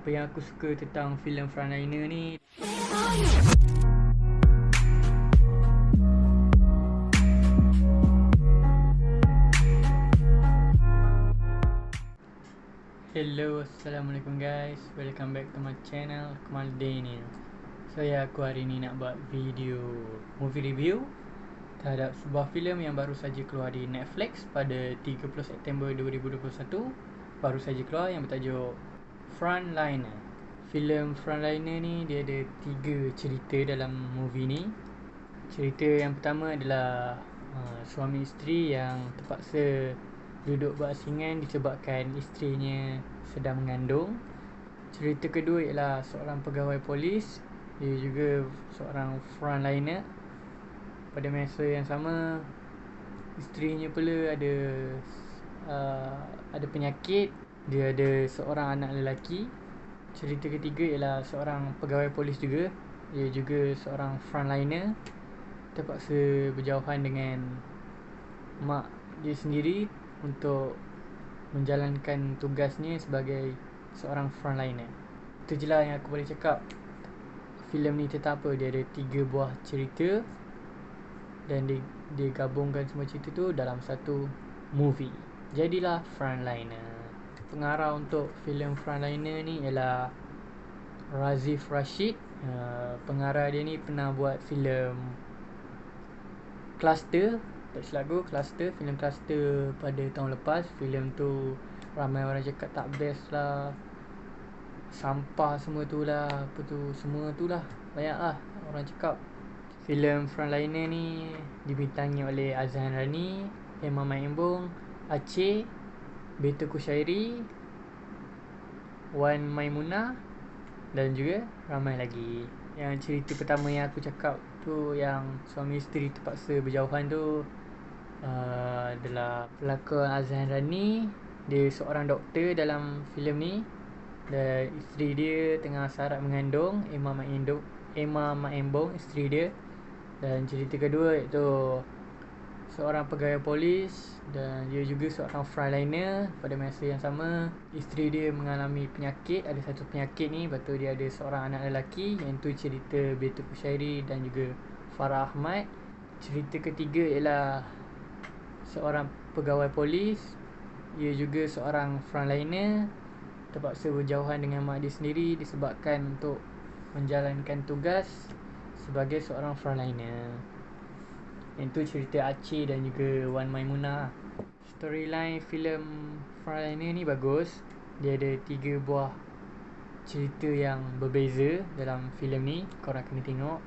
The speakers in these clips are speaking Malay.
Apa yang aku suka tentang filem Frontliner ni, hello, Assalamualaikum guys. Welcome back to my channel, Kamal Daniel. Aku hari ni nak buat video movie review terhadap sebuah filem yang baru saja keluar di Netflix pada 30 September 2021. Baru saja keluar, yang bertajuk Frontliner. Filem Frontliner ni dia ada 3 cerita dalam movie ni. Cerita yang pertama adalah suami isteri yang terpaksa duduk berasingan disebabkan isterinya sedang mengandung. Cerita kedua ialah seorang pegawai polis, dia juga seorang frontliner. Pada masa yang sama, isterinya pula ada penyakit, dia ada seorang anak lelaki. Cerita ketiga ialah seorang pegawai polis juga, dia juga seorang frontliner, terpaksa berjauhan dengan mak dia sendiri untuk menjalankan tugasnya sebagai seorang frontliner. Itu je lah yang aku boleh cakap. Filem ni tentang apa? Dia ada 3 buah cerita dan dia gabungkan semua cerita tu dalam satu movie. Jadilah Frontliner. Pengarah untuk filem Frontliner ni ialah Razif Rashid. Pengarah dia ni pernah buat filem Cluster, tak silap aku, filem Cluster pada tahun lepas. Filem tu ramai orang cakap tak best lah, sampah semua tu lah, semua tu lah, banyak lah orang cakap. Filem Frontliner ni dibintangi oleh Azhan Rani, Emma Maembong, Aceh, Beto Kushairi, Wan Maimunah dan juga ramai lagi. Yang cerita pertama yang aku cakap tu, yang suami isteri terpaksa berjauhan tu, adalah pelakon Azhan Rani. Dia seorang doktor dalam filem ni dan isteri dia tengah syarat mengandung, Emma Maembong isteri dia. Dan cerita kedua iaitu seorang pegawai polis dan dia juga seorang frontliner. Pada masa yang sama, isteri dia mengalami penyakit, ada satu penyakit ni, lepas tu dia ada seorang anak lelaki. Yang tu cerita Beto Kushairi dan juga Farah Ahmad. Cerita ketiga ialah seorang pegawai polis, dia juga seorang frontliner, terpaksa berjauhan dengan mak dia sendiri disebabkan untuk menjalankan tugas sebagai seorang frontliner. Itu cerita Aceh dan juga Wan Maimunah. Storyline filem Frontliner ni bagus. Dia ada 3 buah cerita yang berbeza dalam filem ni. Korang kena tengok.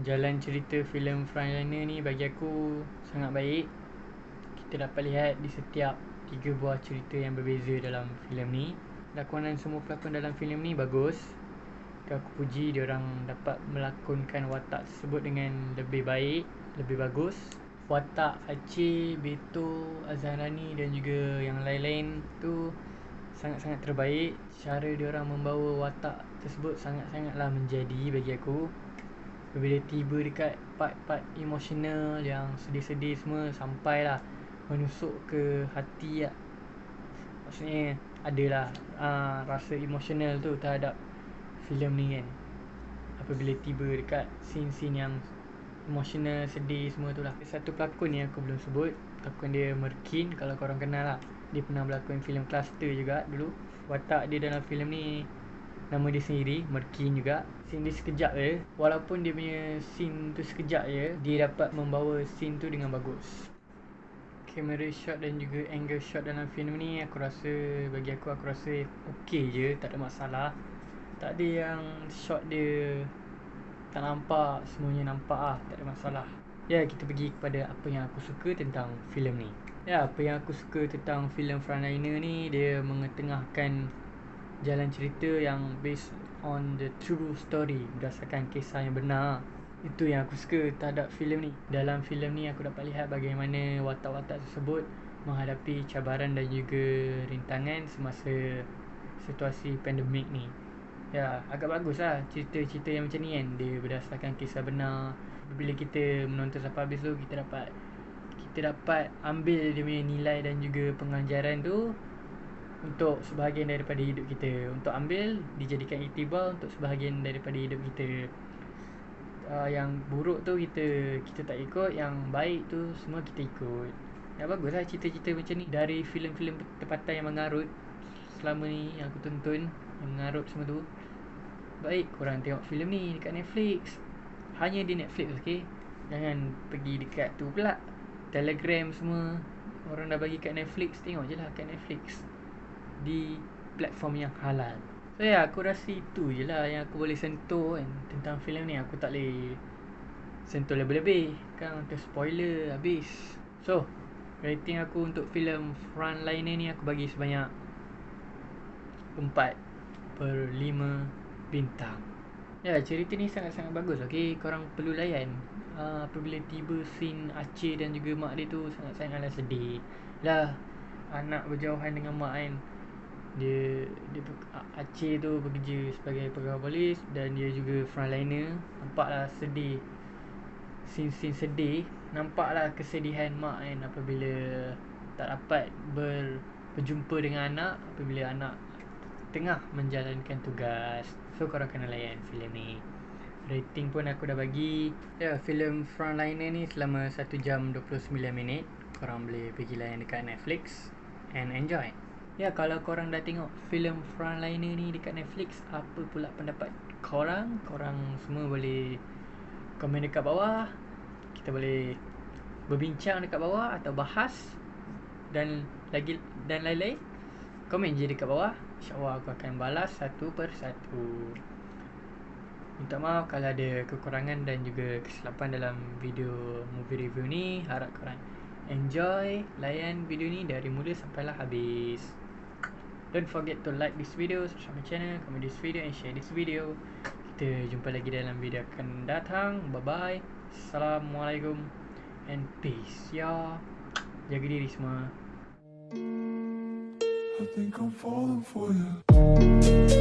Jalan cerita filem Frontliner ni bagi aku sangat baik. Kita dapat lihat di setiap 3 buah cerita yang berbeza dalam filem ni. Lakonan semua pelakon dalam filem ni bagus. Aku puji diorang dapat melakonkan watak tersebut dengan lebih baik, lebih bagus. Watak Aceh, Beto, Azhan Rani dan juga yang lain-lain tu sangat-sangat terbaik. Cara diorang membawa watak tersebut sangat-sangatlah menjadi bagi aku. Bila tiba dekat part-part emosional yang sedih-sedih semua, sampailah menusuk ke hati lah. Maksudnya adalah rasa emosional tu terhadap filem ni kan. Apabila tiba dekat scene-scene yang emosional, sedih semua tu lah. Satu pelakon ni aku belum sebut. Pelakon dia Merkin, kalau korang kenal lah. Dia pernah berlakon filem Cluster juga dulu. Watak dia dalam filem ni, nama dia sendiri, Merkin juga. Scene dia sekejap je. Walaupun dia punya scene tu sekejap je, dia dapat membawa scene tu dengan bagus. Camera shot dan juga angle shot dalam filem ni bagi aku rasa okey je, tak ada masalah. Tak ada yang shot dia tak nampak, semuanya nampak lah, tak ada masalah. Kita pergi kepada apa yang aku suka tentang filem ni. Apa yang aku suka tentang filem Frontliner ni, dia mengetengahkan jalan cerita yang based on the true story, berdasarkan kisah yang benar. Itu yang aku suka terhadap filem ni. Dalam filem ni aku dapat lihat bagaimana watak-watak tersebut menghadapi cabaran dan juga rintangan semasa situasi pandemik ni. Agak bagus lah cerita-cerita yang macam ni kan. Dia berdasarkan kisah benar. Bila kita menonton sampai habis tu, kita dapat ambil dia punya nilai dan juga pengajaran tu untuk sebahagian daripada hidup kita. Untuk ambil, dijadikan iktibar untuk sebahagian daripada hidup kita. Yang buruk tu kita tak ikut, yang baik tu semua kita ikut. Ya bagus lah cerita-cerita macam ni. Dari filem-filem tempatan yang mengarut selama ni yang aku tonton, yang mengarut semua tu, baik korang tengok filem ni dekat Netflix. Hanya di Netflix, okay? Jangan pergi dekat tu pula, Telegram semua. Orang dah bagi kat Netflix, tengok je lah kat Netflix, di platform yang halal. So ya, aku rasa itu je lah yang aku boleh sentuh kan tentang filem ni. Aku tak boleh sentuh lebih-lebih kan, untuk spoiler habis. So, rating aku untuk filem Frontliner ni aku bagi sebanyak 4/5 bintang. Ya, cerita ni sangat-sangat bagus, okay? Korang perlu layan. Apabila tiba scene Aceh dan juga mak dia tu, sangat-sangatlah sedih lah. Anak berjauhan dengan mak kan. Dia Aceh tu bekerja sebagai pegawai polis dan dia juga frontliner. Nampaklah sedih, scene-scene sedih. Nampaklah kesedihan mak kan apabila tak dapat berjumpa dengan anak apabila anak tengah menjalankan tugas. So korang kena layan filem ni. Rating pun aku dah bagi. Ya, filem Frontliner ni selama 1 jam 29 minit. Korang boleh pergi layan dekat Netflix and enjoy. Ya, kalau korang dah tengok filem Frontliner ni dekat Netflix, apa pula pendapat korang? Korang semua boleh komen dekat bawah. Kita boleh berbincang dekat bawah atau bahas dan lain-lain. Komen je dekat bawah. InsyaAllah aku akan balas satu persatu. Minta maaf kalau ada kekurangan dan juga kesilapan dalam video movie review ni. Harap korang enjoy layan video ni dari mula sampailah habis. Don't forget to like this video, subscribe my channel, comment this video and share this video. Kita jumpa lagi dalam video akan datang. Bye bye. Assalamualaikum and peace. Ya, jaga diri semua. I think I'm falling for you.